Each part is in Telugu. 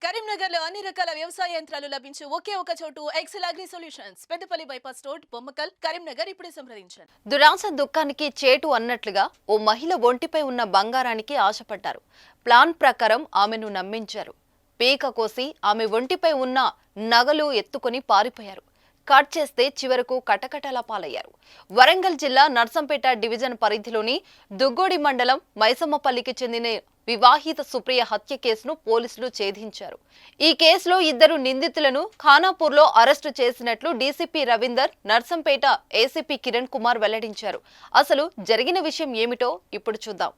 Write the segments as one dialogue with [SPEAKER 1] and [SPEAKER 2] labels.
[SPEAKER 1] కరీంనగర్లో అన్ని రకాల వ్యవసాయ యంత్రాలు లభించే ఒకే ఒక చోటు Excel Agri Solutions Peddapalli bypass road Bommakal Karimnagar ఇప్పుడే సంప్రదించండి.
[SPEAKER 2] దురాశ దుఃఖానికి చేటు అన్నట్లుగా ఓ మహిళ ఒంటిపై ఉన్న బంగారానికి ఆశపడ్డారు. ప్లాన్ ప్రకారం ఆమెను నమ్మించారు. పీక కోసి ఆమె ఒంటిపై ఉన్న నగలు ఎత్తుకొని పారిపోయారు. కట్ చేస్తే చివరకు కటకటలా పాలయ్యారు. వరంగల్ జిల్లా నర్సంపేట డివిజన్ పరిధిలోని దుగ్గోడి మండలం మైసమ్మపల్లికి చెందిన వివాహిత సుప్రియ హత్య కేసును పోలీసులు ఛేదించారు. ఈ కేసులో ఇద్దరు నిందితులను ఖానాపూర్లో అరెస్టు చేసినట్లు డీసీపీ రవీందర్, నర్సంపేట ఏసీపీ కిరణ్ కుమార్ వెల్లడించారు. అసలు జరిగిన విషయం ఏమిటో ఇప్పుడు చూద్దాం.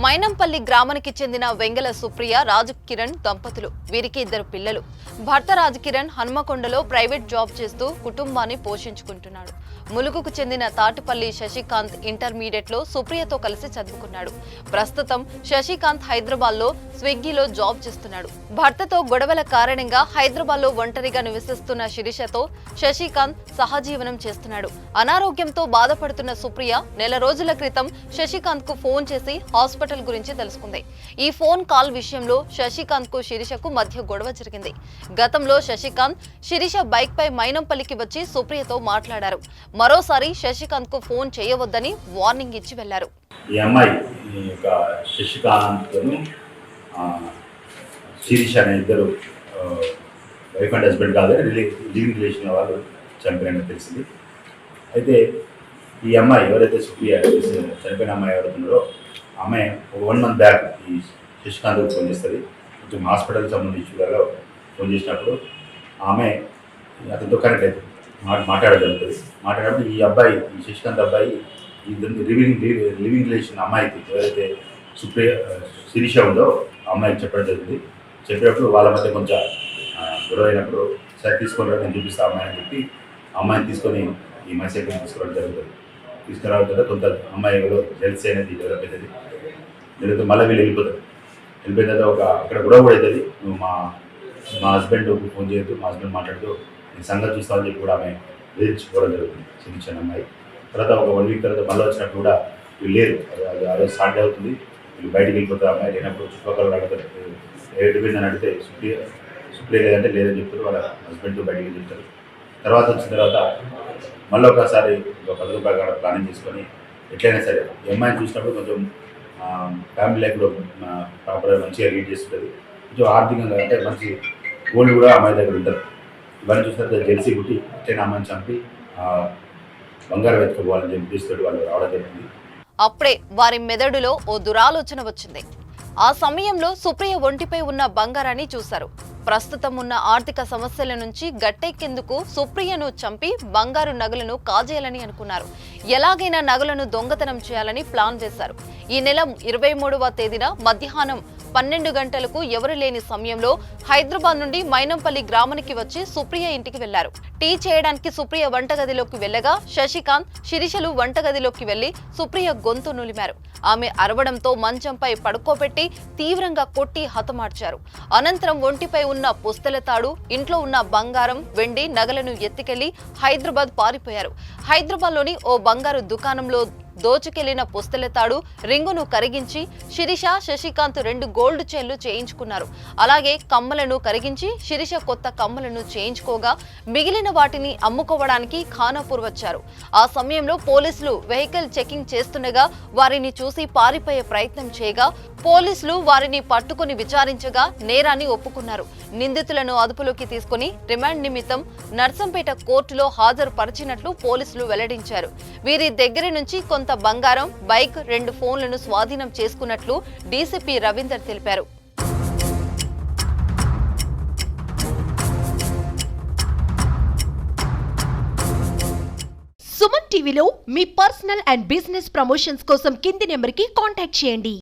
[SPEAKER 2] మైనంపల్లి గ్రామానికి చెందిన వెంగల సుప్రియ, రాజు కిరణ్ దంపతులు. వీరికి ఇద్దరు పిల్లలు. భర్త రాజు కిరణ్ హన్మకొండలో ప్రైవేట్ జాబ్ చేస్తూ కుటుంబాన్ని పోషించుకుంటున్నాడు. ములుగుకు చెందిన తాటిపల్లి శశికాంత్ ఇంటర్మీడియట్ లో సుప్రియతో కలిసి చదువుకున్నాడు. ప్రస్తుతం శశికాంత్ హైదరాబాద్ లో స్విగ్గీలో జాబ్ చేస్తున్నాడు. భర్తతో గొడవల కారణంగా హైదరాబాద్ లో ఒంటరిగా నివసిస్తున్న శిరీషతో శశికాంత్ సహజీవనం చేస్తున్నాడు. అనారోగ్యంతో బాధపడుతున్న సుప్రియ నెల రోజుల క్రితం శశికాంత్ కు ఫోన్ చేసి హాస్పిటల్ గురించి తెలుసుకుంది. ఈ ఫోన్ కాల్ విషయంలో శశికాంత్ కు శిరీషకు మధ్య గొడవ జరిగింది. గతంలో శశికాంత్ శిరీష బైక్ పై మైనంపల్లికి వచ్చి సుప్రియతో మాట్లాడారు. మరోసారి శశికాంత్ కు ఫోన్ చేయవద్దని వార్నింగ్ ఇచ్చి వెళ్లారు.
[SPEAKER 3] ఈ అమ్మాయి శశికాంత్ శిరీష అనే ఇద్దరు వైఫ్ అండ్ హస్బెండ్ కాదు, లివింగ్ రిలేషన్ వాళ్ళు చనిపోయినట్టు తెలిసింది. అయితే ఈ అమ్మాయి ఎవరైతే సుప్రియ చనిపోయిన అమ్మాయి ఎవరుతున్నారో ఆమె ఒక 1 month బ్యాక్ ఈ శశికాంత్కి ఫోన్ చేస్తుంది. కొంచెం హాస్పిటల్కి సంబంధించి ఫోన్ చేసినప్పుడు ఆమె అతనితో కనెక్ట్ అవుతుంది, మాట్లాడగలుగుతుంది. మాట్లాడినప్పుడు ఈ అబ్బాయి, ఈ శశికాంత్ అబ్బాయి ఈ లివింగ్ రిలేషన్ అమ్మాయికి ఎవరైతే సుప్రియ శిరీష ఉందో అమ్మాయికి చెప్పడం జరుగుతుంది. చెప్పినప్పుడు వాళ్ళ మధ్య కొంచెం గొడవ అయినప్పుడు సరే తీసుకొని నేను చూపిస్తాను అమ్మాయి అని చెప్పి అమ్మాయిని తీసుకొని ఈ మైసెక్కి తీసుకురావడం జరుగుతుంది. తీసుకురావడం తర్వాత కొంత అమ్మాయి ఎవరో జెల్సీ అనేది డెవలప్ అవుతుంది. జరుగుతుంది మళ్ళీ వీళ్ళు వెళ్ళిపోతారు. వెళ్ళిపోయిన తర్వాత అక్కడ గొడవ కూడా అవుతుంది. నువ్వు మా హస్బెండ్ ఫోన్ చేయొద్దు, మా హస్బెండ్ మాట్లాడుతూ నేను సంగతి చూస్తామని చెప్పి కూడా ఆమె వేధించుకోవడం జరుగుతుంది చిన్న అమ్మాయి. తర్వాత ఒక 1 week తర్వాత మళ్ళీ వచ్చినప్పుడు కూడా వీళ్ళు లేరు. ఆ రోజు సాధ్యం అవుతుంది. వీళ్ళు బయటికి వెళ్ళిపోతారు. అమ్మాయి లేనప్పుడు చుట్టుపక్కల అడుగుతారు, ఎడిపోయిందని అడిగితే సుప్రియ లేదంటే లేదని చెప్తారు. వాళ్ళ హస్బెండ్ బయటికి చెప్తారు. తర్వాత వచ్చిన తర్వాత మళ్ళీ ఒకసారి ఒక 10 రూపాయలు కూడా ప్లానింగ్ చేసుకొని ఎట్లయినా సరే ఈ అమ్మాయిని చూసినప్పుడు కొంచెం ఫ్యామిలీ లైఫ్ కూడా ప్రాపర్గా మంచిగా లీడ్ చేస్తుంటుంది. కొంచెం ఆర్థికంగా అంటే మంచి గోల్డ్ కూడా అమ్మాయి దగ్గర ఉంటుంది. ఇవన్నీ చూసిన తర్వాత జెల్సీ పుట్టి ఎట్లయినా అమ్మాయిని చంపి బంగారం వెతుకోవాలని చెప్పి తీసుకొని వాళ్ళు రావడం జరిగింది.
[SPEAKER 2] అప్పుడే వారి మెదడులో ఓ దురాలోచన వచ్చింది. ఆ సమయంలో సుప్రియ ఒంటిపై ఉన్న బంగారాన్ని చూశారు. ప్రస్తుతం ఉన్న ఆర్థిక సమస్యల నుంచి గట్టెక్కేందుకు సుప్రియను చంపి బంగారు నగలను కాజేయాలని అనుకున్నారు. ఎలాగైనా నగలను దొంగతనం చేయాలని ప్లాన్ చేశారు. ఈ నెల 23వ తేదీన మధ్యాహ్నం 12 గంటలకు ఎవరు లేని సమయంలో హైదరాబాద్ నుండి మైనంపల్లి గ్రామానికి వచ్చి సుప్రియ ఇంటికి వెళ్లారు. టీ చేయడానికి సుప్రియ వంటగదిలోకి వెళ్లగా శశికాంత్, శిరీషలు వంటగదిలోకి వెళ్లి సుప్రియ గొంతు నులిమారు. ఆమె అరవడంతో మంచంపై పడుకోబెట్టి తీవ్రంగా కొట్టి హతమార్చారు. అనంతరం ఒంటిపై ఉన్న పుస్తల తాడు, ఇంట్లో ఉన్న బంగారం, వెండి నగలను ఎత్తుకెళ్లి హైదరాబాద్ పారిపోయారు. హైదరాబాద్ లోని ఓ బంగారు దుకాణంలో దోచుకెళ్లిన పుస్తలతాడు రింగును కరిగించి శిరీష, శశికాంత్ 2 గోల్డ్ చైన్లు చేయించుకున్నారు. అలాగే కమ్మలను కరిగించి శిరీష కొత్త కమ్మలను చేయించుకోగా మిగిలిన వాటిని అమ్ముకోవడానికి ఖానాపూర్ వచ్చారు. ఆ సమయంలో పోలీసులు వెహికల్ చెకింగ్ చేస్తుండగా వారిని చూసి పారిపోయే ప్రయత్నం చేయగా పోలీసులు వారిని పట్టుకుని విచారించగా నేరాన్ని ఒప్పుకున్నారు. నిందితులను అదుపులోకి తీసుకుని రిమాండ్ నిమిత్తం నర్సంపేట కోర్టులో హాజరుపరిచినట్లు పోలీసులు వెల్లడించారు. వీరి దగ్గర నుంచి కొంత బంగారం, బైక్, 2 ఫోన్లను స్వాధీనం చేసుకున్నట్లు డీసీపీ రవీందర్ తెలిపారు.
[SPEAKER 4] సుమన్ టీవీలో మీ పర్సనల్ అండ్ బిజినెస్ ప్రమోషన్స్ కోసం కింది నెంబర్కి కాంటాక్ట్ చేయండి.